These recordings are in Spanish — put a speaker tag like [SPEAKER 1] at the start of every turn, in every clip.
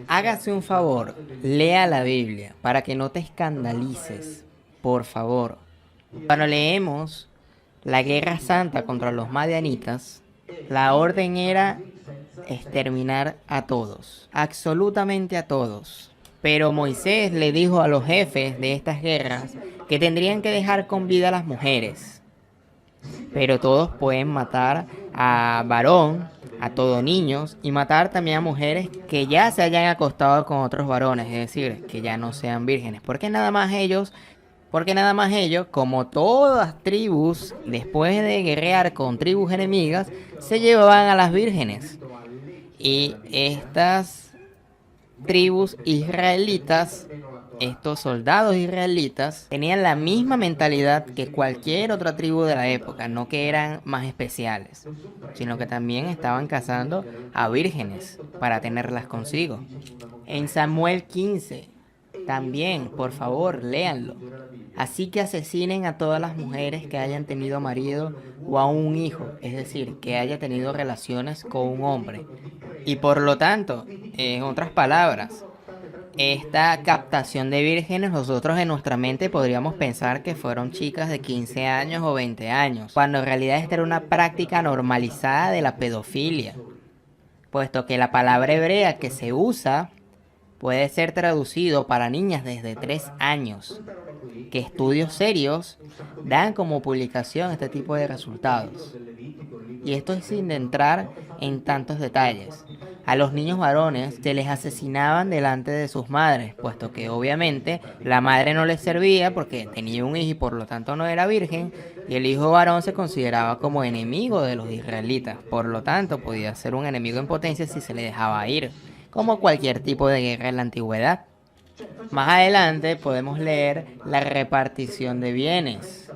[SPEAKER 1] Hágase un favor, lea la Biblia para que no te escandalices, por favor. Cuando leemos la guerra santa contra los madianitas, la orden era exterminar a todos, absolutamente a todos. Pero Moisés le dijo a los jefes de estas guerras que tendrían que dejar con vida a las mujeres. Pero todos pueden matar a varón, a todos niños, y matar también a mujeres que ya se hayan acostado con otros varones, es decir, que ya no sean vírgenes. Porque nada más ellos, como todas tribus, después de guerrear con tribus enemigas, se llevaban a las vírgenes. Y estas tribus israelitas, estos soldados israelitas, tenían la misma mentalidad que cualquier otra tribu de la época, no que eran más especiales, sino que también estaban cazando a vírgenes para tenerlas consigo. En Samuel 15, también, por favor, léanlo. Así que asesinen a todas las mujeres que hayan tenido marido o a un hijo, es decir, que haya tenido relaciones con un hombre. Y por lo tanto, en otras palabras, esta captación de vírgenes nosotros en nuestra mente podríamos pensar que fueron chicas de 15 años o 20 años, cuando en realidad esta era una práctica normalizada de la pedofilia, puesto que la palabra hebrea que se usa puede ser traducido para niñas desde 3 años, que estudios serios dan como publicación este tipo de resultados. Y esto es sin entrar en tantos detalles. A los niños varones se les asesinaban delante de sus madres, puesto que obviamente la madre no les servía porque tenía un hijo y por lo tanto no era virgen, y el hijo varón se consideraba como enemigo de los israelitas, por lo tanto podía ser un enemigo en potencia si se le dejaba ir, como cualquier tipo de guerra en la antigüedad. Más adelante podemos leer la repartición de bienes.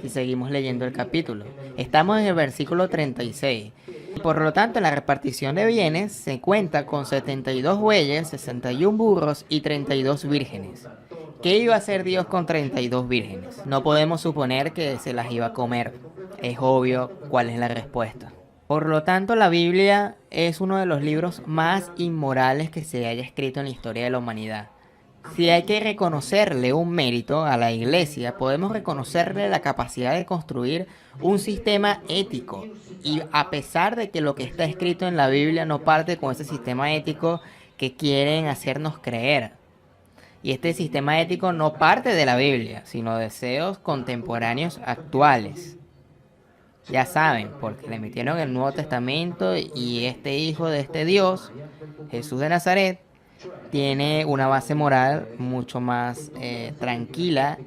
[SPEAKER 1] Si seguimos leyendo el capítulo, estamos en el versículo 36. Por lo tanto, en la repartición de bienes se cuenta con 72 bueyes, 61 burros y 32 vírgenes. ¿Qué iba a hacer Dios con 32 vírgenes? No podemos suponer que se las iba a comer. Es obvio cuál es la respuesta. Por lo tanto, la Biblia es uno de los libros más inmorales que se haya escrito en la historia de la humanidad. Si hay que reconocerle un mérito a la iglesia, podemos reconocerle la capacidad de construir un sistema ético. Y a pesar de que lo que está escrito en la Biblia no parte con ese sistema ético que quieren hacernos creer. Y este sistema ético no parte de la Biblia, sino de deseos contemporáneos actuales. Ya saben, porque le metieron el Nuevo Testamento y este hijo de este Dios, Jesús de Nazaret, tiene una base moral mucho más tranquila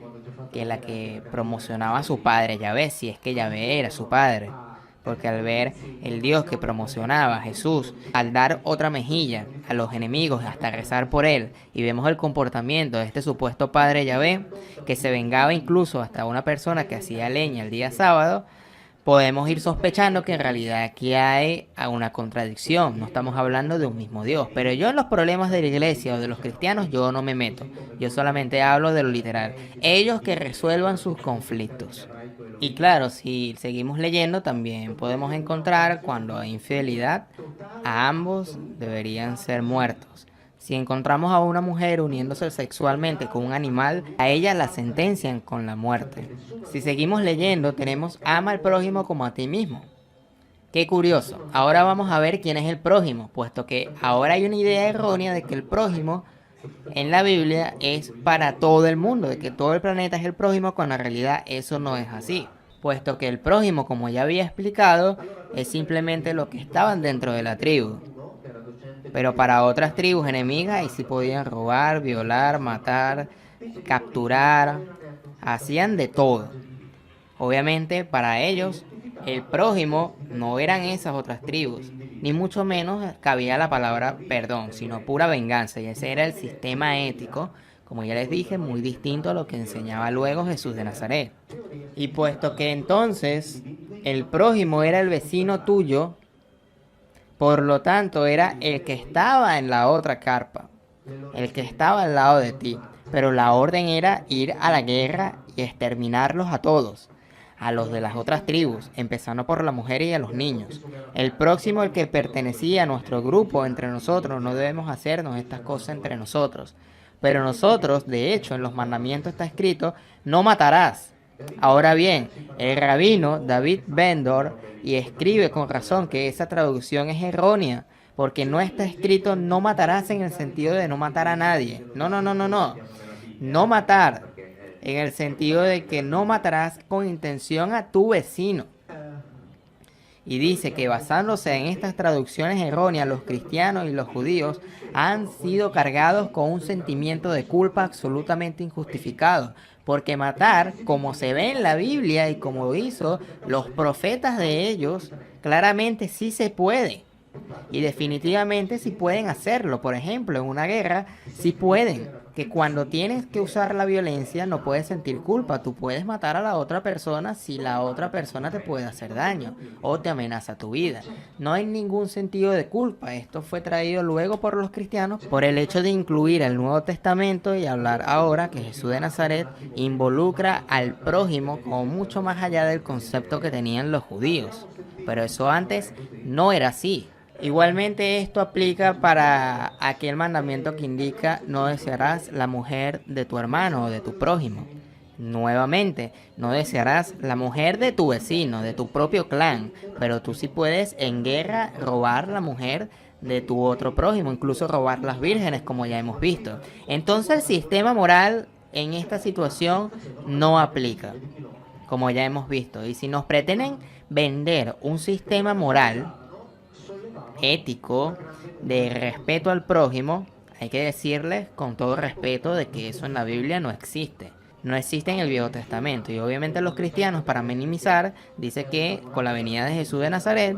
[SPEAKER 1] que la que promocionaba su padre Yahvé, si es que Yahvé era su padre. Porque al ver el Dios que promocionaba a Jesús, al dar otra mejilla a los enemigos hasta rezar por él, y vemos el comportamiento de este supuesto padre Yahvé, que se vengaba incluso hasta una persona que hacía leña el día sábado, podemos ir sospechando que en realidad aquí hay una contradicción, no estamos hablando de un mismo Dios. Pero yo en los problemas de la iglesia o de los cristianos yo no me meto, yo solamente hablo de lo literal. Ellos que resuelvan sus conflictos. Y claro, si seguimos leyendo también podemos encontrar cuando hay infidelidad, a ambos deberían ser muertos. Si encontramos a una mujer uniéndose sexualmente con un animal, a ella la sentencian con la muerte. Si seguimos leyendo, tenemos ama al prójimo como a ti mismo. Qué curioso. Ahora vamos a ver quién es el prójimo, puesto que ahora hay una idea errónea de que el prójimo en la Biblia es para todo el mundo, de que todo el planeta es el prójimo, cuando en realidad eso no es así. Puesto que el prójimo, como ya había explicado, es simplemente los que estaban dentro de la tribu. Pero para otras tribus enemigas, ahí sí podían robar, violar, matar, capturar, hacían de todo. Obviamente para ellos el prójimo no eran esas otras tribus, ni mucho menos cabía la palabra perdón, sino pura venganza. Y ese era el sistema ético, como ya les dije, muy distinto a lo que enseñaba luego Jesús de Nazaret. Y puesto que entonces el prójimo era el vecino tuyo, por lo tanto era el que estaba en la otra carpa, el que estaba al lado de ti. Pero la orden era ir a la guerra y exterminarlos a todos. a los de las otras tribus, empezando por la mujer y a los niños. El próximo, el que pertenecía a nuestro grupo, entre nosotros, no debemos hacernos estas cosas entre nosotros. Pero nosotros, de hecho, en los mandamientos está escrito, no matarás. Ahora bien, el rabino David Ben-Dor y escribe con razón que esa traducción es errónea, porque no está escrito no matarás en el sentido de no matar a nadie. No, no, no, no, no. No matar en el sentido de que no matarás con intención a tu vecino. Y dice que basándose en estas traducciones erróneas, los cristianos y los judíos han sido cargados con un sentimiento de culpa absolutamente injustificado. Porque matar, como se ve en la Biblia y como hizo los profetas de ellos, claramente sí se puede. Y definitivamente sí pueden hacerlo. Por ejemplo, en una guerra sí pueden. Que cuando tienes que usar la violencia no puedes sentir culpa. Tú puedes matar a la otra persona si la otra persona te puede hacer daño o te amenaza tu vida. No hay ningún sentido de culpa. Esto fue traído luego por los cristianos por el hecho de incluir el Nuevo Testamento y hablar ahora que Jesús de Nazaret involucra al prójimo como mucho más allá del concepto que tenían los judíos. Pero eso antes no era así. Igualmente esto aplica para aquel mandamiento que indica no desearás la mujer de tu hermano o de tu prójimo. Nuevamente, no desearás la mujer de tu vecino, de tu propio clan, pero tú sí puedes en guerra robar la mujer de tu otro prójimo, incluso robar las vírgenes como ya hemos visto. Entonces el sistema moral en esta situación no aplica, como ya hemos visto. Y si nos pretenden vender un sistema moral ético, de respeto al prójimo, hay que decirles con todo respeto de que eso en la Biblia no existe. No existe en el Viejo Testamento. Y obviamente los cristianos, para minimizar, dice que con la venida de Jesús de Nazaret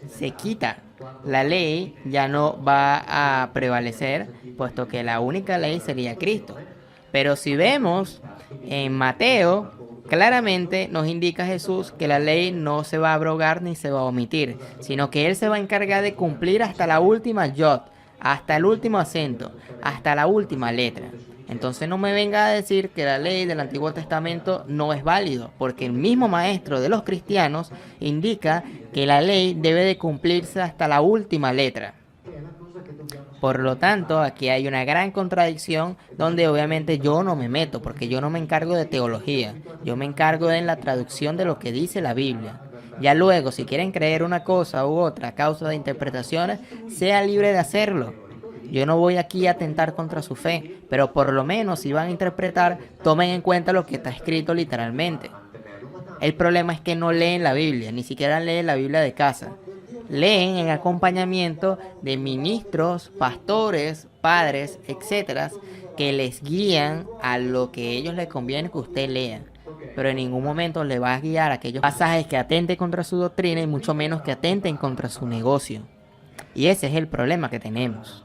[SPEAKER 1] se quita. La ley ya no va a prevalecer, puesto que la única ley sería Cristo. Pero si vemos en Mateo, claramente nos indica Jesús que la ley no se va a abrogar ni se va a omitir, sino que Él se va a encargar de cumplir hasta la última yod, hasta el último acento, hasta la última letra. Entonces no me venga a decir que la ley del Antiguo Testamento no es válido, porque el mismo maestro de los cristianos indica que la ley debe de cumplirse hasta la última letra. Por lo tanto, aquí hay una gran contradicción donde obviamente yo no me meto, porque yo no me encargo de teología, yo me encargo de la traducción de lo que dice la Biblia. Ya luego, si quieren creer una cosa u otra a causa de interpretaciones, sea libre de hacerlo. Yo no voy aquí a atentar contra su fe, pero por lo menos si van a interpretar, tomen en cuenta lo que está escrito literalmente. El problema es que no leen la Biblia, ni siquiera leen la Biblia de casa. Leen en acompañamiento de ministros, pastores, padres, etcétera, que les guían a lo que a ellos les conviene que usted lea. Pero en ningún momento le va a guiar a aquellos pasajes que atenten contra su doctrina y mucho menos que atenten contra su negocio. Y ese es el problema que tenemos.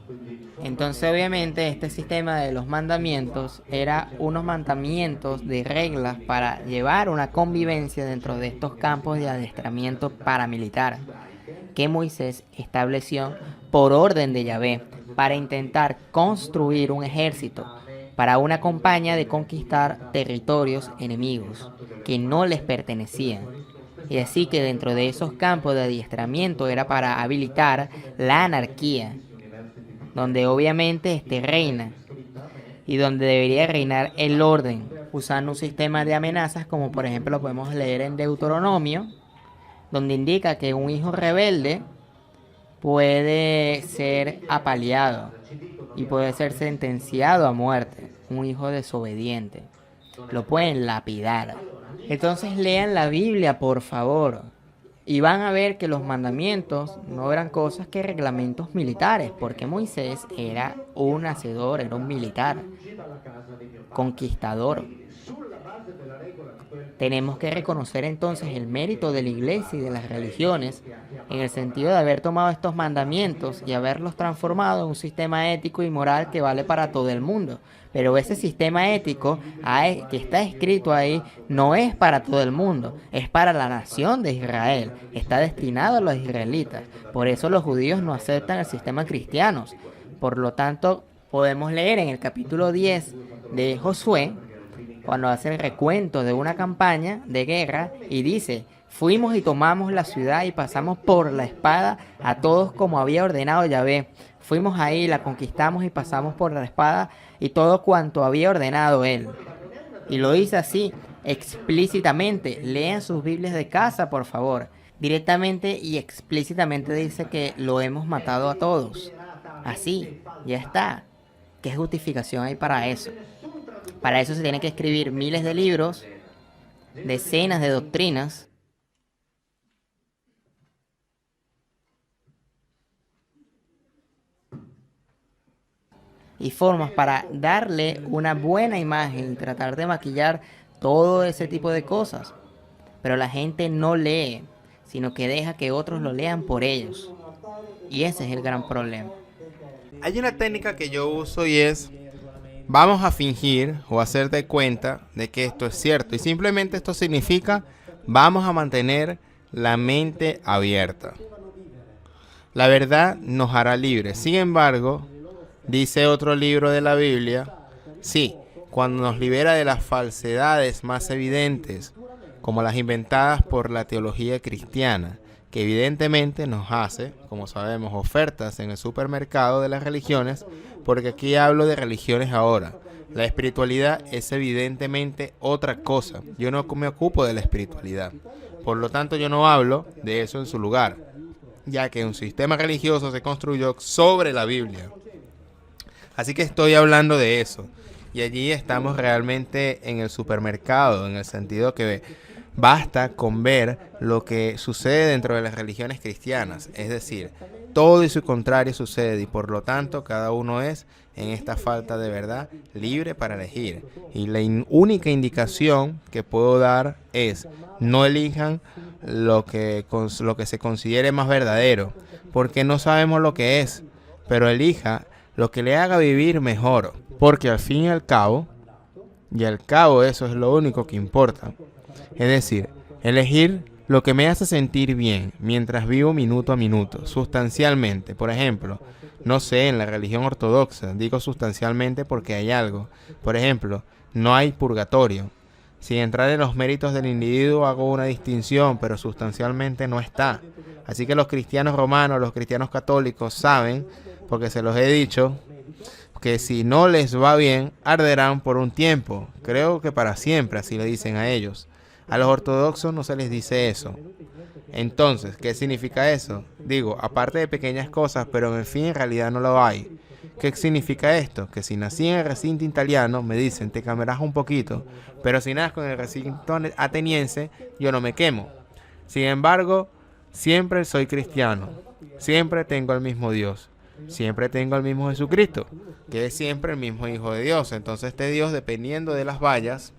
[SPEAKER 1] Entonces obviamente este sistema de los mandamientos era unos mandamientos de reglas para llevar una convivencia dentro de estos campos de adiestramiento paramilitar que Moisés estableció por orden de Yahvé para intentar construir un ejército para una campaña de conquistar territorios enemigos que no les pertenecían. Y así que dentro de esos campos de adiestramiento era para habilitar la anarquía, donde obviamente reina y donde debería reinar el orden, usando un sistema de amenazas como por ejemplo lo podemos leer en Deuteronomio, donde indica que un hijo rebelde puede ser apaleado y puede ser sentenciado a muerte. Un hijo desobediente lo pueden lapidar. Entonces lean la Biblia, por favor, y van a ver que los mandamientos no eran cosas que reglamentos militares, porque Moisés era un hacedor, era un militar, conquistador. Tenemos que reconocer entonces el mérito de la iglesia y de las religiones en el sentido de haber tomado estos mandamientos y haberlos transformado en un sistema ético y moral que vale para todo el mundo. Pero ese sistema ético que está escrito ahí no es para todo el mundo, es para la nación de Israel, está destinado a los israelitas. Por eso los judíos no aceptan el sistema cristiano. Por lo tanto, podemos leer en el capítulo 10 de Josué cuando hace el recuento de una campaña de guerra y dice: fuimos y tomamos la ciudad y pasamos por la espada a todos como había ordenado Yahvé. Fuimos ahí, la conquistamos y pasamos por la espada y todo cuanto había ordenado él. Y lo dice así, explícitamente. Lean sus Biblias de casa, por favor. Directamente y explícitamente dice que lo hemos matado a todos. Así, ya está. ¿Qué justificación hay para eso? Para eso se tienen que escribir miles de libros, decenas de doctrinas. Y formas para darle una buena imagen y tratar de maquillar todo ese tipo de cosas. Pero la gente no lee, sino que deja que otros lo lean por ellos. Y ese es el gran problema.
[SPEAKER 2] Hay una técnica que yo uso y es: vamos a fingir o hacer de cuenta de que esto es cierto. Y simplemente esto significa: vamos a mantener la mente abierta. La verdad nos hará libres. Sin embargo, dice otro libro de la Biblia, sí, cuando nos libera de las falsedades más evidentes, como las inventadas por la teología cristiana, que evidentemente nos hace, como sabemos, ofertas en el supermercado de las religiones, porque aquí hablo de religiones ahora. La espiritualidad es evidentemente otra cosa. Yo no me ocupo de la espiritualidad. Por lo tanto, yo no hablo de eso en su lugar, ya que un sistema religioso se construyó sobre la Biblia. Así que estoy hablando de eso. Y allí estamos realmente en el supermercado, en el sentido que basta con ver lo que sucede dentro de las religiones cristianas. Es decir, todo y su contrario sucede, y por lo tanto cada uno es, en esta falta de verdad, libre para elegir. Y la única indicación que puedo dar es: no elijan lo que se considere más verdadero, porque no sabemos lo que es, pero elija lo que le haga vivir mejor, porque al fin y al cabo eso es lo único que importa. Es decir, elegir lo que me hace sentir bien mientras vivo minuto a minuto, sustancialmente. Por ejemplo, no sé, en la religión ortodoxa, digo sustancialmente porque hay algo. Por ejemplo, no hay purgatorio. Sin entrar en los méritos del individuo hago una distinción, pero sustancialmente no está. Así que los cristianos romanos, los cristianos católicos saben, porque se los he dicho, que si no les va bien, arderán por un tiempo. Creo que para siempre, así le dicen a ellos. A los ortodoxos no se les dice eso. Entonces, ¿qué significa eso? Digo, aparte de pequeñas cosas, pero en el fin en realidad no lo hay. ¿Qué significa esto? Que si nací en el recinto italiano, me dicen, te quemarás un poquito, pero si nazco en el recinto ateniense, yo no me quemo. Sin embargo, siempre soy cristiano. Siempre tengo el mismo Dios. Siempre tengo el mismo Jesucristo, que es siempre el mismo Hijo de Dios. Entonces este Dios, dependiendo de las vallas,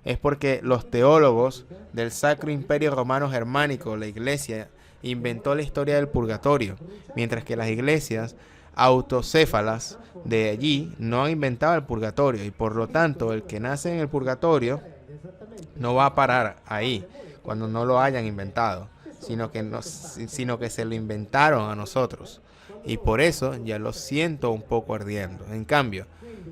[SPEAKER 2] es porque los teólogos del Sacro Imperio Romano Germánico, la Iglesia, inventó la historia del purgatorio, mientras que las iglesias autocéfalas de allí no han inventado el purgatorio, y por lo tanto el que nace en el purgatorio no va a parar ahí cuando no lo hayan inventado, sino que se lo inventaron a nosotros. Y por eso ya lo siento un poco ardiendo. En cambio,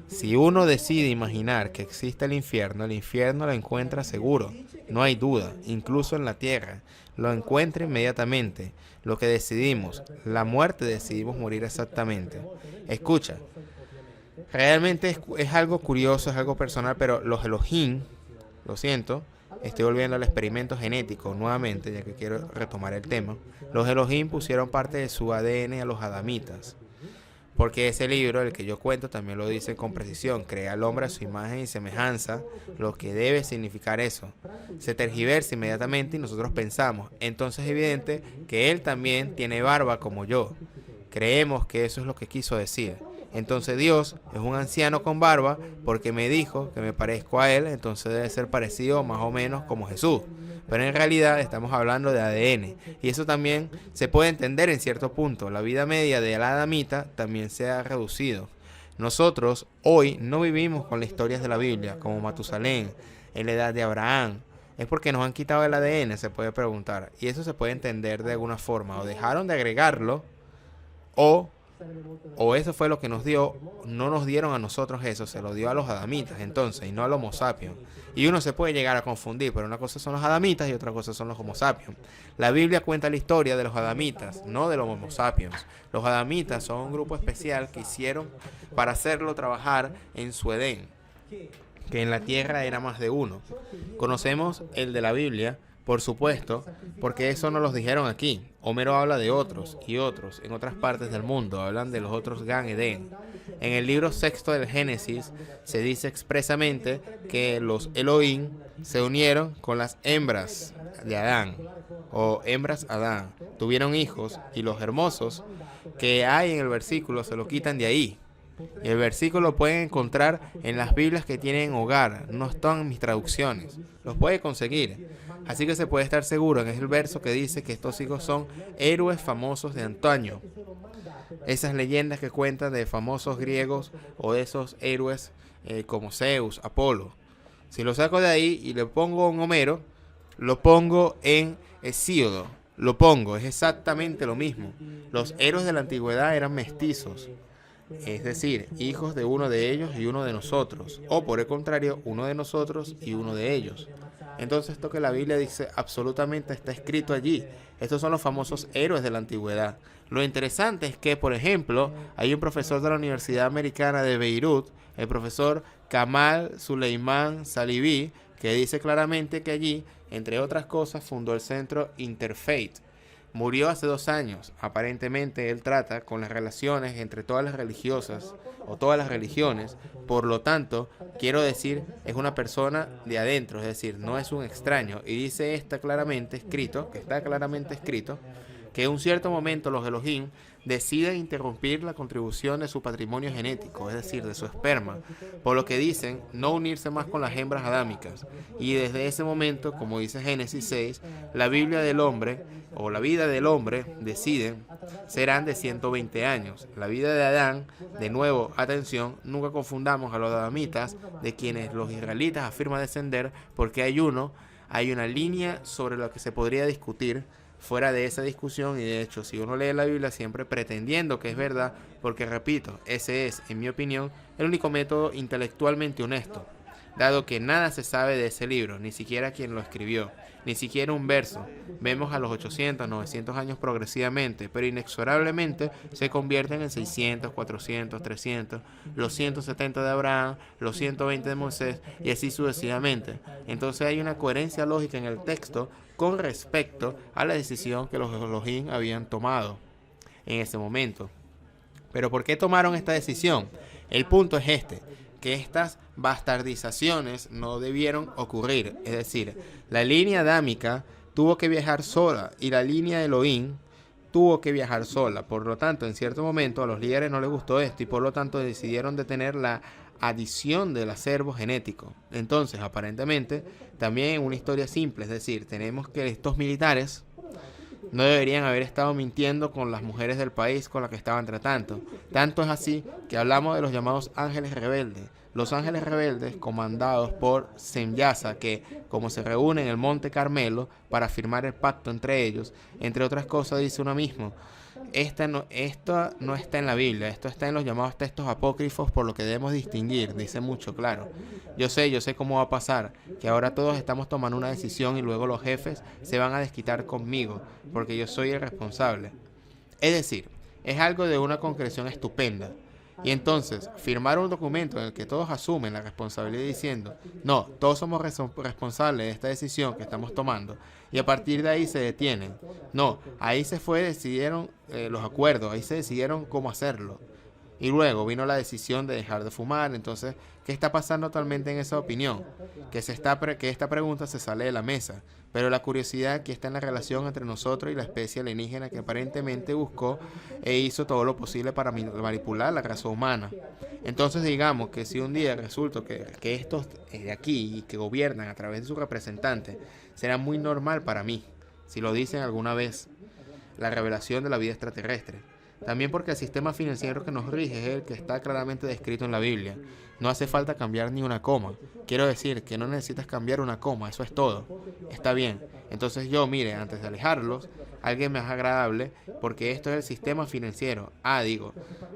[SPEAKER 2] si uno decide imaginar que existe el infierno lo encuentra seguro. No hay duda, incluso en la tierra. Lo encuentra inmediatamente. Lo que decidimos, la muerte, decidimos morir exactamente. Escucha, realmente es algo curioso, es algo personal, pero los Elohim, lo siento, estoy volviendo al experimento genético nuevamente, ya que quiero retomar el tema. Los Elohim pusieron parte de su ADN a los adamitas, porque ese libro, el que yo cuento, también lo dice con precisión: crea al hombre a su imagen y semejanza, lo que debe significar eso. Se tergiversa inmediatamente y nosotros pensamos, entonces es evidente que él también tiene barba como yo. Creemos que eso es lo que quiso decir. Entonces Dios es un anciano con barba porque me dijo que me parezco a él, entonces debe ser parecido más o menos como Jesús. Pero en realidad estamos hablando de ADN, y eso también se puede entender en cierto punto. La vida media de la adamita también se ha reducido. Nosotros hoy no vivimos con las historias de la Biblia, como Matusalén, en la edad de Abraham. Es porque nos han quitado el ADN, se puede preguntar. Y eso se puede entender de alguna forma. O dejaron de agregarlo, o o eso fue lo que nos dio, no nos dieron a nosotros eso, se lo dio a los adamitas entonces, y no al Homo sapiens. Y uno se puede llegar a confundir, pero una cosa son los adamitas y otra cosa son los Homo sapiens. La Biblia cuenta la historia de los adamitas, no de los Homo sapiens. Los adamitas son un grupo especial que hicieron para hacerlo trabajar en su Edén, que en la tierra era más de uno. Conocemos el de la Biblia, por supuesto, porque eso nos los dijeron aquí. Homero habla de otros y otros en otras partes del mundo, hablan de los otros Gan Edén. En el libro sexto del Génesis se dice expresamente que los Elohim se unieron con las hembras de Adán, o hembras Adán, tuvieron hijos, y los hermosos que hay en el versículo se lo quitan de ahí. Y el versículo lo pueden encontrar en las Biblias que tienen hogar, no están en mis traducciones, los puede conseguir. Así que se puede estar seguro, en el verso que dice que estos hijos son héroes famosos de antaño. Esas leyendas que cuentan de famosos griegos o de esos héroes como Zeus, Apolo. Si lo saco de ahí y le pongo un Homero, lo pongo en Hesíodo, es exactamente lo mismo. Los héroes de la antigüedad eran mestizos, es decir, hijos de uno de ellos y uno de nosotros, o por el contrario, uno de nosotros y uno de ellos. Entonces esto que la Biblia dice absolutamente está escrito allí. Estos son los famosos héroes de la antigüedad. Lo interesante es que, por ejemplo, hay un profesor de la Universidad Americana de Beirut, el profesor Kamal Suleiman Salibi, que dice claramente que allí, entre otras cosas, fundó el centro Interfaith. Murió hace 2 años. Aparentemente él trata con las relaciones entre todas las religiosas o todas las religiones. Por lo tanto, quiero decir, es una persona de adentro, es decir, no es un extraño. Y dice está claramente escrito, que en un cierto momento los Elohim deciden interrumpir la contribución de su patrimonio genético, es decir, de su esperma, por lo que dicen no unirse más con las hembras adámicas. Y desde ese momento, como dice Génesis 6, la Biblia del hombre o la vida del hombre deciden serán de 120 años. La vida de Adán, de nuevo, atención, nunca confundamos a los adamitas de quienes los israelitas afirman descender, porque hay una línea sobre la que se podría discutir fuera de esa discusión, y de hecho si uno lee la Biblia siempre pretendiendo que es verdad, porque repito, ese es, en mi opinión, el único método intelectualmente honesto, dado que nada se sabe de ese libro, ni siquiera quién lo escribió, ni siquiera un verso. Vemos a los 800, 900 años progresivamente, pero inexorablemente se convierten en 600, 400, 300, los 170 de Abraham, los 120 de Moisés, y así sucesivamente. Entonces hay una coherencia lógica en el texto con respecto a la decisión que los Elohim habían tomado en ese momento. Pero ¿por qué tomaron esta decisión? El punto es este, que estas bastardizaciones no debieron ocurrir. Es decir, la línea adámica tuvo que viajar sola y la línea Elohim tuvo que viajar sola. Por lo tanto, en cierto momento a los líderes no les gustó esto y por lo tanto decidieron detener la adición del acervo genético. Entonces, aparentemente, también una historia simple, es decir, tenemos que estos militares no deberían haber estado mintiendo con las mujeres del país con las que estaban tratando. Tanto es así que hablamos de los llamados ángeles rebeldes. Los ángeles rebeldes comandados por Semyasa, que como se reúnen en el Monte Carmelo para firmar el pacto entre ellos, entre otras cosas dice uno mismo, esto no está en la Biblia, esto está en los llamados textos apócrifos, por lo que debemos distinguir, dice mucho, claro. Yo sé cómo va a pasar, que ahora todos estamos tomando una decisión y luego los jefes se van a desquitar conmigo, porque yo soy el responsable. Es decir, es algo de una concreción estupenda. Y entonces, firmar un documento en el que todos asumen la responsabilidad diciendo, no, todos somos responsables de esta decisión que estamos tomando, y a partir de ahí se detienen. No, ahí decidieron los acuerdos, ahí se decidieron cómo hacerlo. Y luego vino la decisión de dejar de fumar. Entonces, ¿qué está pasando actualmente en esa opinión? Que esta pregunta se sale de la mesa. Pero la curiosidad aquí está en la relación entre nosotros y la especie alienígena que aparentemente buscó e hizo todo lo posible para manipular la raza humana. Entonces digamos que si un día resulta que estos de aquí y que gobiernan a través de sus representantes, será muy normal para mí, si lo dicen alguna vez, la revelación de la vida extraterrestre. También porque el sistema financiero que nos rige es el que está claramente descrito en la Biblia. No hace falta cambiar ni una coma. Quiero decir que no necesitas cambiar una coma, eso es todo. Está bien. Entonces yo, mire, antes de alejarlos, alguien más agradable, porque esto es el sistema financiero.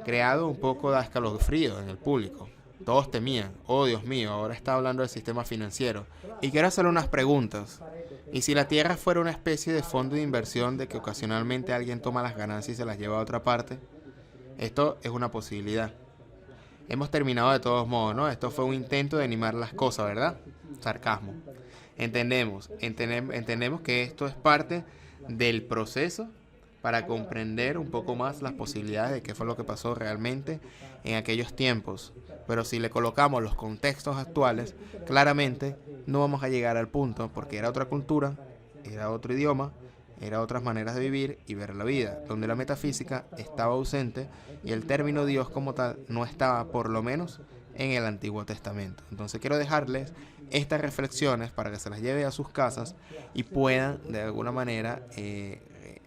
[SPEAKER 2] Creado un poco de escalofrío en el público. Todos temían, oh Dios mío, ahora está hablando del sistema financiero. Y quiero hacerle unas preguntas. ¿Y si la Tierra fuera una especie de fondo de inversión de que ocasionalmente alguien toma las ganancias y se las lleva a otra parte? Esto es una posibilidad. Hemos terminado de todos modos, ¿no? Esto fue un intento de animar las cosas, ¿verdad? Sarcasmo. Entendemos que esto es parte del proceso para comprender un poco más las posibilidades de qué fue lo que pasó realmente en aquellos tiempos. Pero si le colocamos los contextos actuales, claramente no vamos a llegar al punto porque era otra cultura, era otro idioma, era otras maneras de vivir y ver la vida, donde la metafísica estaba ausente y el término Dios como tal no estaba, por lo menos, en el Antiguo Testamento. Entonces quiero dejarles estas reflexiones para que se las lleve a sus casas y puedan de alguna manera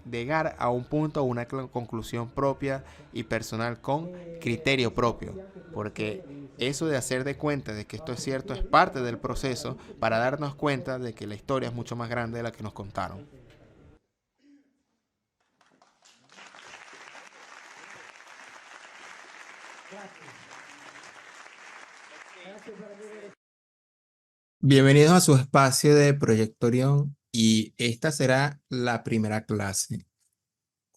[SPEAKER 2] llegar a un punto, a una conclusión propia y personal con criterio propio, porque eso de hacer de cuenta de que esto es cierto es parte del proceso para darnos cuenta de que la historia es mucho más grande de la que nos contaron.
[SPEAKER 3] Bienvenidos a su espacio de Proyectorión y esta será la primera clase,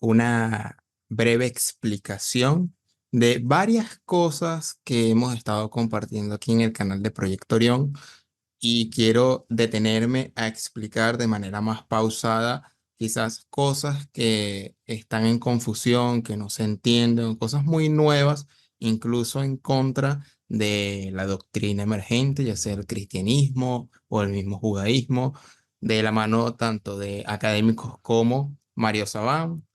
[SPEAKER 3] una breve explicación de varias cosas que hemos estado compartiendo aquí en el canal de Proyectorión y quiero detenerme a explicar de manera más pausada quizás cosas que están en confusión, que no se entienden, cosas muy nuevas, incluso en contra de la doctrina emergente, ya sea el cristianismo o el mismo judaísmo, de la mano tanto de académicos como Mario Sabán,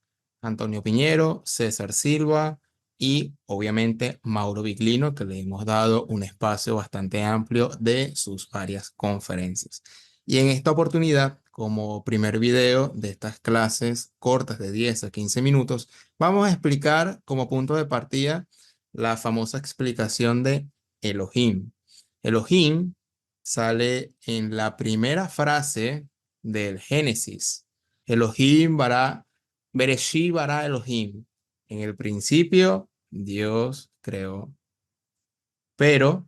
[SPEAKER 3] Antonio Piñero, César Silva y obviamente Mauro Viglino, que le hemos dado un espacio bastante amplio de sus varias conferencias. Y en esta oportunidad, como primer video de estas clases cortas de 10 a 15 minutos, vamos a explicar como punto de partida la famosa explicación de Elohim. Elohim sale en la primera frase del Génesis. Elohim Bereshit bara Elohim. En el principio, Dios creó, pero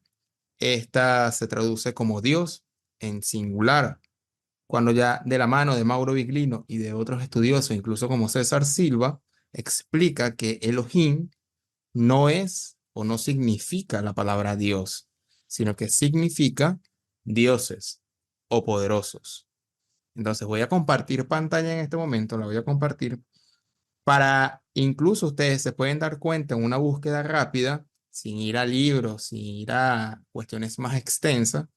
[SPEAKER 3] esta se traduce como Dios en singular. Cuando ya de la mano de Mauro Viglino y de otros estudiosos, incluso como César Silva, explica que Elohim no es o no significa la palabra Dios, sino que significa dioses o poderosos. Entonces voy a compartir pantalla en este momento, la voy a compartir para incluso ustedes se pueden dar cuenta en una búsqueda rápida, sin ir a libros, sin ir a cuestiones más extensas,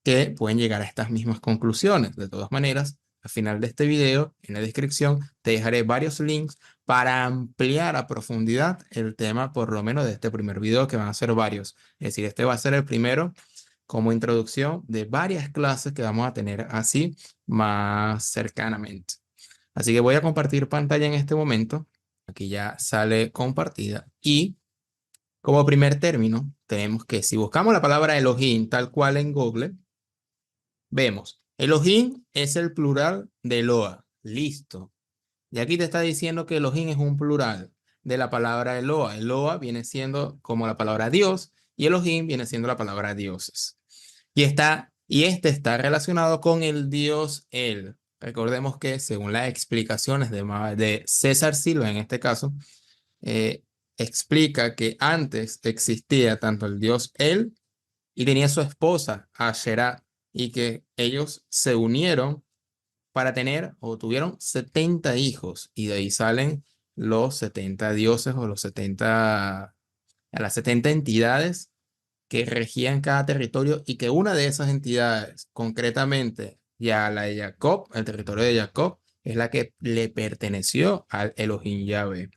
[SPEAKER 3] que pueden llegar a estas mismas conclusiones. De todas maneras, al final de este video, en la descripción, te dejaré varios links para ampliar a profundidad el tema, por lo menos de este primer video, que van a ser varios. Es decir, este va a ser el primero como introducción de varias clases que vamos a tener así más cercanamente. Así que voy a compartir pantalla en este momento. Aquí ya sale compartida. Y como primer término, tenemos que si buscamos la palabra Elohim tal cual en Google, vemos Elohim es el plural de Eloa. Listo. Y aquí te está diciendo que Elohim es un plural de la palabra Eloa. Eloa viene siendo como la palabra Dios y Elohim viene siendo la palabra dioses. Y este está relacionado con el dios El. Recordemos que según las explicaciones de César Silva, en este caso, eh, explica que antes existía tanto el dios El y tenía su esposa Asherah y que ellos se unieron para tener o tuvieron 70 hijos y de ahí salen los 70 dioses o las 70 entidades que regían cada territorio y que una de esas entidades, concretamente ya la de Jacob, el territorio de Jacob, es la que le perteneció al Elohim Yahvé.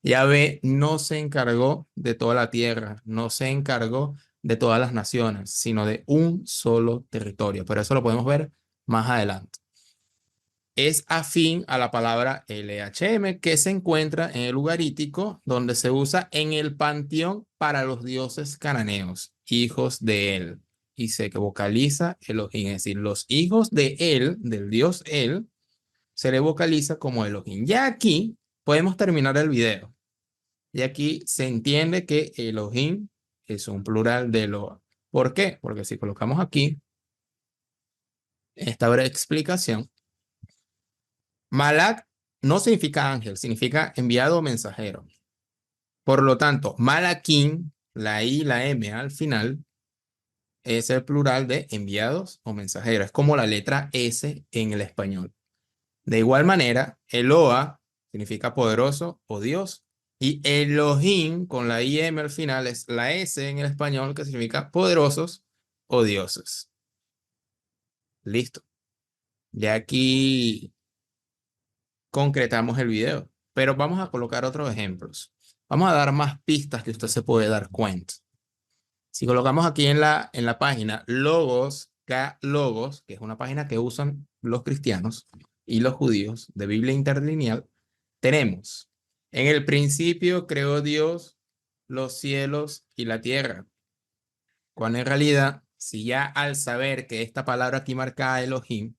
[SPEAKER 3] Yahvé no se encargó de toda la tierra, no se encargó de todas las naciones, sino de un solo territorio. Pero eso lo podemos ver más adelante. Es afín a la palabra LHM que se encuentra en el ugarítico, donde se usa en el panteón para los dioses cananeos, hijos de él, y se vocaliza Elohim, es decir, los hijos de él, del dios él, se le vocaliza como Elohim. Ya aquí podemos terminar el video. Y aquí se entiende que Elohim es un plural de Eloa. ¿Por qué? Porque si colocamos aquí esta breve explicación, Malak no significa ángel, significa enviado o mensajero. Por lo tanto, Malakim, la I y la M al final, es el plural de enviados o mensajeros. Es como la letra S en el español. De igual manera, Eloa significa poderoso o Dios. Y Elohim, con la IM al final, es la S en el español que significa poderosos o dioses. Listo. Ya aquí concretamos el video, pero vamos a colocar otros ejemplos. Vamos a dar más pistas que usted se puede dar cuenta. Si colocamos aquí en la página Logos, K-Logos, que es una página que usan los cristianos y los judíos de Biblia interlineal, tenemos, en el principio creó Dios los cielos y la tierra. Cuando en realidad, si ya al saber que esta palabra aquí marcada Elohim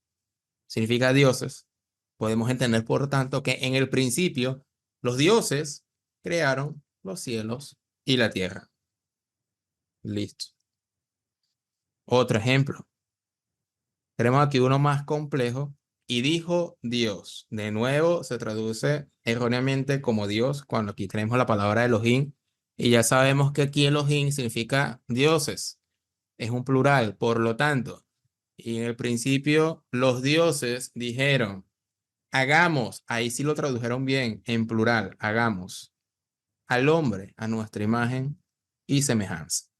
[SPEAKER 3] significa dioses, podemos entender por tanto que en el principio los dioses crearon los cielos y la tierra. Listo. Otro ejemplo. Tenemos aquí uno más complejo. Y dijo Dios. De nuevo se traduce erróneamente como Dios cuando aquí tenemos la palabra Elohim. Y ya sabemos que aquí Elohim significa dioses. Es un plural. Por lo tanto, y en el principio los dioses dijeron, hagamos, ahí sí lo tradujeron bien, en plural, hagamos al hombre a nuestra imagen y semejanza.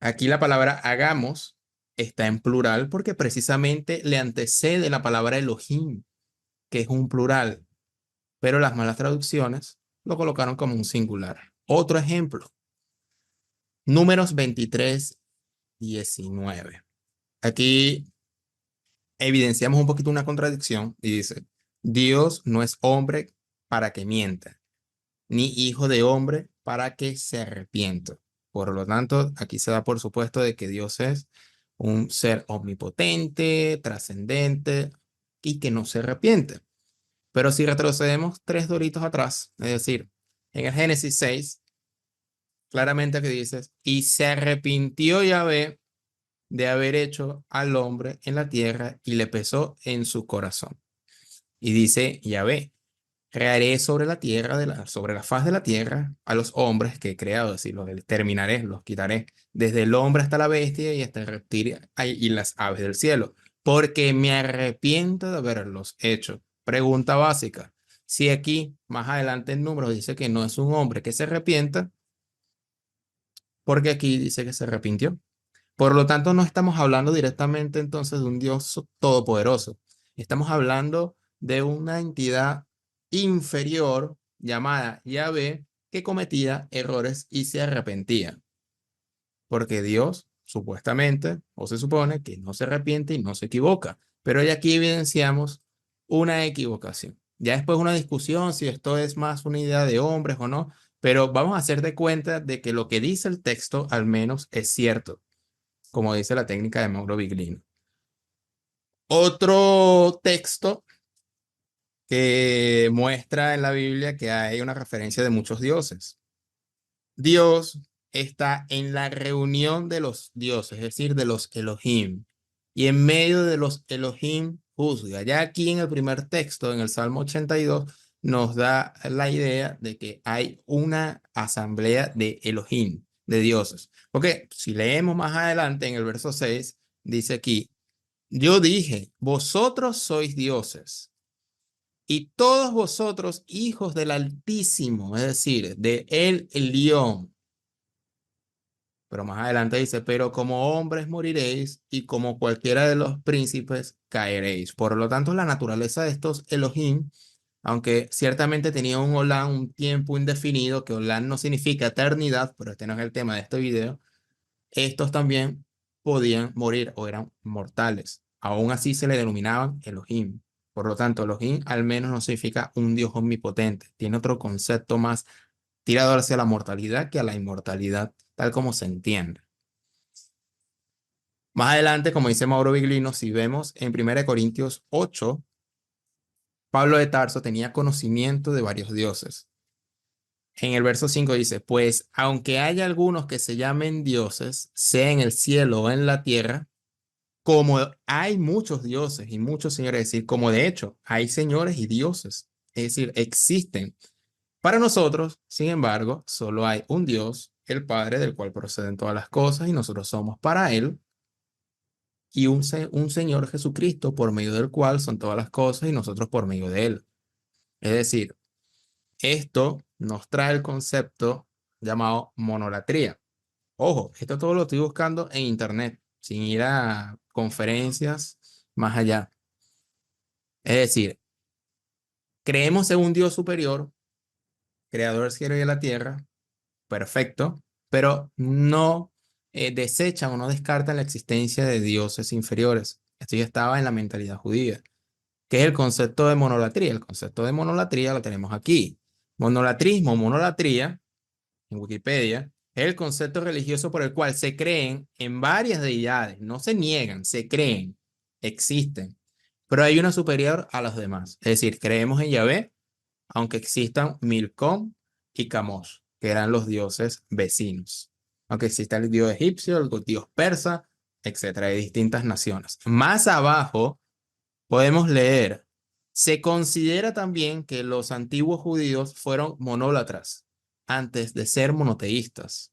[SPEAKER 3] Aquí la palabra hagamos está en plural porque precisamente le antecede la palabra Elohim, que es un plural, pero las malas traducciones lo colocaron como un singular. Otro ejemplo, Números 23:19. Aquí evidenciamos un poquito una contradicción y dice, Dios no es hombre para que mienta, ni hijo de hombre para que se arrepienta. Por lo tanto, aquí se da por supuesto de que Dios es un ser omnipotente, trascendente y que no se arrepiente. Pero si retrocedemos 3 doritos atrás, es decir, en el Génesis 6, claramente que dices, y se arrepintió Yahvé de haber hecho al hombre en la tierra y le pesó en su corazón. Y dice Yahvé, crearé sobre la tierra, sobre la faz de la tierra, a los hombres que he creado, es decir, los terminaré, los quitaré, desde el hombre hasta la bestia y hasta el reptil y las aves del cielo, porque me arrepiento de haberlos hecho. Pregunta básica. Si aquí, más adelante en Números, dice que no es un hombre que se arrepienta, porque aquí dice que se arrepintió. Por lo tanto, no estamos hablando directamente entonces de un Dios todopoderoso. Estamos hablando de una entidad inferior llamada Yahvé que cometía errores y se arrepentía. Porque Dios supuestamente o se supone que no se arrepiente y no se equivoca. Pero hoy aquí evidenciamos una equivocación. Ya después una discusión si esto es más una idea de hombres o no, pero vamos a hacer de cuenta de que lo que dice el texto al menos es cierto, como dice la técnica de Mauro Biglino. Otro texto que muestra en la Biblia que hay una referencia de muchos dioses. Dios está en la reunión de los dioses, es decir, de los Elohim. Y en medio de los Elohim juzga. Ya aquí en el primer texto, en el Salmo 82, nos da la idea de que hay una asamblea de Elohim, de dioses. Porque si leemos más adelante en el verso 6, dice aquí, yo dije, vosotros sois dioses y todos vosotros hijos del Altísimo, es decir, de El Elyon. Pero más adelante dice, pero como hombres moriréis y como cualquiera de los príncipes caeréis. Por lo tanto, la naturaleza de estos Elohim, aunque ciertamente tenía un Olam, un tiempo indefinido, que Olam no significa eternidad, pero este no es el tema de este video, estos también podían morir o eran mortales. Aún así se le denominaban Elohim. Por lo tanto, Elohim al menos no significa un Dios omnipotente. Tiene otro concepto más tirado hacia la mortalidad que a la inmortalidad, tal como se entiende. Más adelante, como dice Mauro Biglino, si vemos en 1 Corintios 8, Pablo de Tarso tenía conocimiento de varios dioses. En el verso 5 dice, pues aunque haya algunos que se llamen dioses, sea en el cielo o en la tierra, como hay muchos dioses y muchos señores, es decir, como de hecho hay señores y dioses, es decir, existen. Para nosotros, sin embargo, solo hay un Dios, el Padre, del cual proceden todas las cosas y nosotros somos para Él, y un Señor Jesucristo por medio del cual son todas las cosas y nosotros por medio de Él. Es decir, esto nos trae el concepto llamado monolatría. Ojo, esto todo lo estoy buscando en internet, sin ir a conferencias más allá. Es decir, creemos en un Dios superior, creador del cielo y de la tierra, perfecto, pero no desechan o no descartan la existencia de dioses inferiores. Esto ya estaba en la mentalidad judía. ¿Qué es el concepto de monolatría? El concepto de monolatría lo tenemos aquí. Monolatrismo, monolatría, en Wikipedia, es el concepto religioso por el cual se creen en varias deidades, no se niegan, se creen, existen, pero hay una superior a los demás. Es decir, creemos en Yahvé, aunque existan Milcom y Camosh, que eran los dioses vecinos. Aunque exista el dios egipcio, el dios persa, etcétera, de distintas naciones. Más abajo podemos leer, se considera también que los antiguos judíos fueron monólatras antes de ser monoteístas,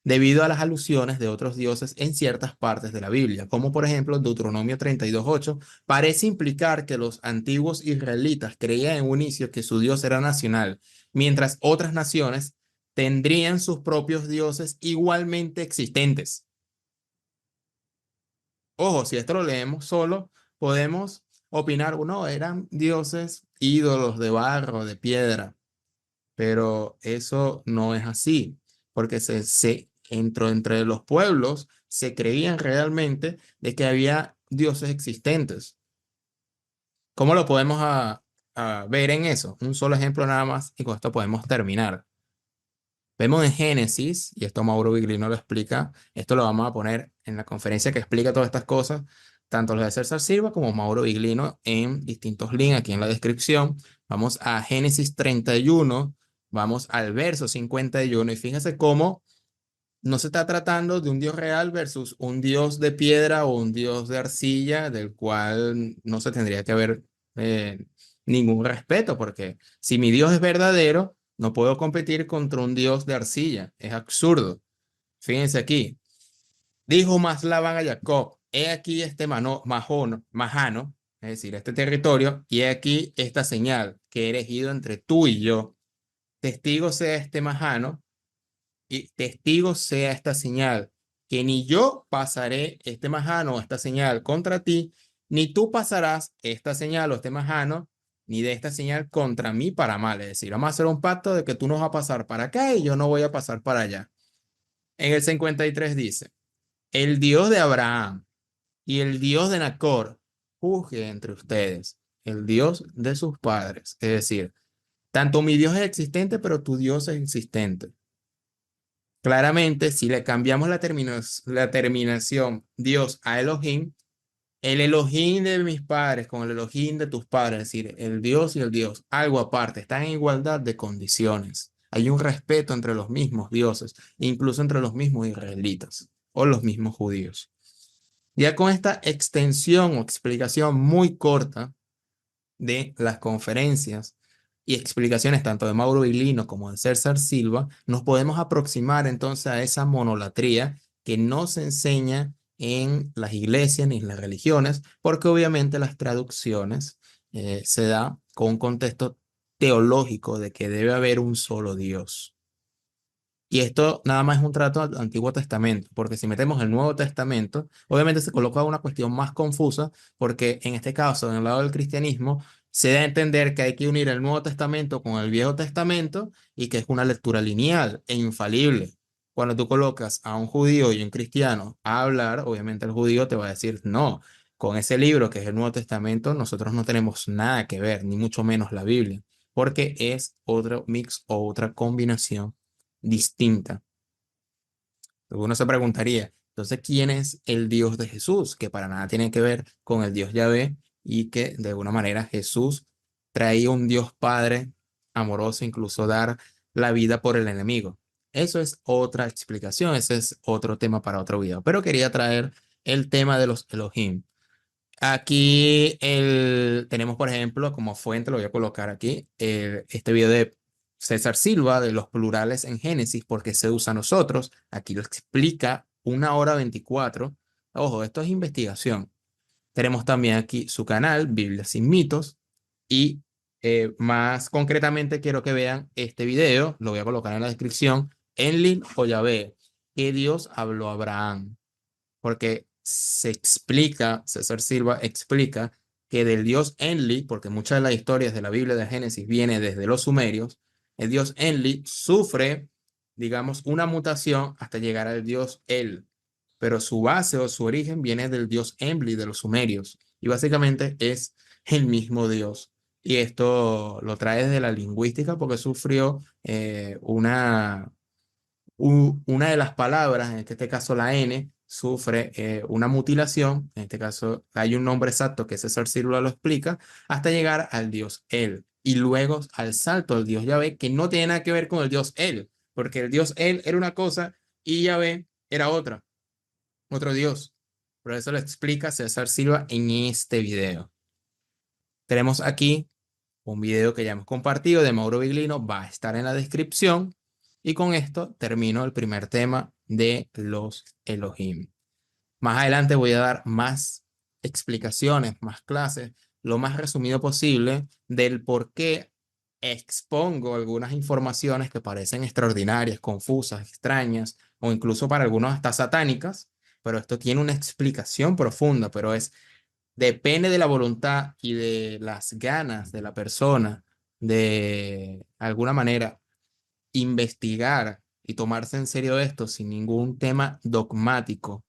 [SPEAKER 3] debido a las alusiones de otros dioses en ciertas partes de la Biblia, como por ejemplo Deuteronomio 32:8, parece implicar que los antiguos israelitas creían en un inicio que su Dios era nacional, mientras otras naciones tendrían sus propios dioses igualmente existentes. Ojo, si esto lo leemos solo, podemos opinar, no, eran dioses, ídolos de barro, de piedra, pero eso no es así, porque entre los pueblos se creían realmente de que había dioses existentes. ¿Cómo lo podemos a ver en eso? Un solo ejemplo nada más y con esto podemos terminar. Vemos en Génesis, y esto Mauro Viglino lo explica, esto lo vamos a poner en la conferencia que explica todas estas cosas, tanto lo de César Silva como Mauro Viglino en distintos links aquí en la descripción. Vamos a Génesis 31, vamos al verso 51 y fíjense cómo no se está tratando de un Dios real versus un Dios de piedra o un Dios de arcilla, del cual no se tendría que haber ningún respeto, porque si mi Dios es verdadero, no puedo competir contra un Dios de arcilla. Es absurdo. Fíjense aquí. Dijo más Labán a Jacob, he aquí este majano, es decir, este territorio, y he aquí esta señal que he elegido entre tú y yo. Testigo sea este majano y testigo sea esta señal, que ni yo pasaré este majano o esta señal contra ti, ni tú pasarás esta señal o este majano, ni de esta señal contra mí para mal. Es decir, vamos a hacer un pacto de que tú no vas a pasar para acá y yo no voy a pasar para allá. En el 53 dice, el Dios de Abraham y el Dios de Nacor juzgue entre ustedes, el Dios de sus padres. Es decir, tanto mi Dios es existente, pero tu Dios es existente. Claramente, si le cambiamos la terminación Dios a Elohim, el Elohim de mis padres con el Elohim de tus padres, es decir, el Dios y el Dios, algo aparte, están en igualdad de condiciones. Hay un respeto entre los mismos dioses, incluso entre los mismos israelitas o los mismos judíos. Ya con esta extensión o explicación muy corta de las conferencias y explicaciones tanto de Mauro Viglino como de César Silva, nos podemos aproximar entonces a esa monolatría que no se enseña en las iglesias ni en las religiones, porque obviamente las traducciones se da con un contexto teológico de que debe haber un solo Dios. Y esto nada más es un trato al Antiguo Testamento, porque si metemos el Nuevo Testamento, obviamente se coloca una cuestión más confusa, porque en este caso, en el lado del cristianismo, se da a entender que hay que unir el Nuevo Testamento con el Viejo Testamento y que es una lectura lineal e infalible. Cuando tú colocas a un judío y un cristiano a hablar, obviamente el judío te va a decir, no, con ese libro que es el Nuevo Testamento, nosotros no tenemos nada que ver, ni mucho menos la Biblia, porque es otro mix o otra combinación distinta. Uno se preguntaría, entonces, ¿quién es el Dios de Jesús? Que para nada tiene que ver con el Dios Yahvé y que de alguna manera Jesús traía un Dios Padre amoroso, incluso dar la vida por el enemigo. Eso es otra explicación, ese es otro tema para otro video, pero quería traer el tema de los Elohim. Aquí tenemos, por ejemplo, como fuente, lo voy a colocar aquí, este video de César Silva de los plurales en Génesis, porque se usa a nosotros. Aquí lo explica 1 hora 24. Ojo, esto es investigación. Tenemos también aquí su canal, Biblia sin mitos. Y más concretamente quiero que vean este video, lo voy a colocar en la descripción, Enlil o Yahvé, que Dios habló a Abraham. Porque se explica, César Silva explica que del dios Enlil, porque muchas de las historias de la Biblia de Génesis viene desde los sumerios, el dios Enlil sufre, digamos, una mutación hasta llegar al dios El, pero su base o su origen viene del dios Enlil de los sumerios y básicamente es el mismo dios. Y esto lo trae desde la lingüística porque sufrió una de las palabras, en este caso la N, sufre una mutilación, en este caso hay un nombre exacto que César Silva lo explica, hasta llegar al dios El. Y luego al salto al dios Yahvé, que no tiene nada que ver con el dios El, porque el dios El era una cosa y Yahvé era otra, otro dios. Por eso lo explica César Silva en este video. Tenemos aquí un video que ya hemos compartido de Mauro Biglino, va a estar en la descripción. Y con esto termino el primer tema de los Elohim. Más adelante voy a dar más explicaciones, más clases, lo más resumido posible del por qué expongo algunas informaciones que parecen extraordinarias, confusas, extrañas o incluso para algunos hasta satánicas, pero esto tiene una explicación profunda, pero depende de la voluntad y de las ganas de la persona de alguna manera investigar y tomarse en serio esto sin ningún tema dogmático,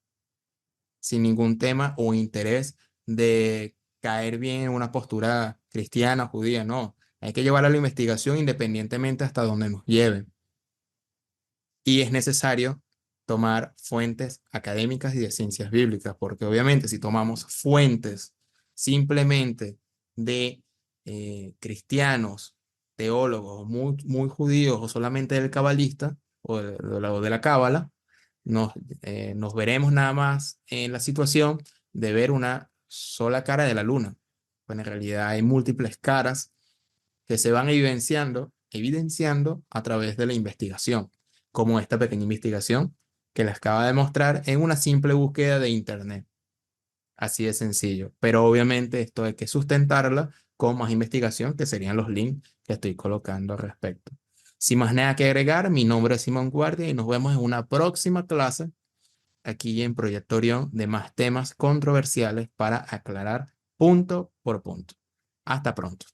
[SPEAKER 3] sin ningún tema o interés de caer bien en una postura cristiana, judía, no. Hay que llevar a la investigación independientemente hasta donde nos lleven. Y es necesario tomar fuentes académicas y de ciencias bíblicas, porque obviamente si tomamos fuentes simplemente de cristianos, teólogos muy, muy judíos o solamente del cabalista o de la cábala, nos veremos nada más en la situación de ver una sola cara de la luna. Pues en realidad hay múltiples caras que se van evidenciando a través de la investigación, como esta pequeña investigación que les acaba de mostrar en una simple búsqueda de internet. Así de sencillo. Pero obviamente esto hay que sustentarla con más investigación, que serían los links que estoy colocando al respecto. Sin más nada que agregar, mi nombre es Simón Guardia y nos vemos en una próxima clase aquí en Proyecto Orión de más temas controversiales para aclarar punto por punto. Hasta pronto.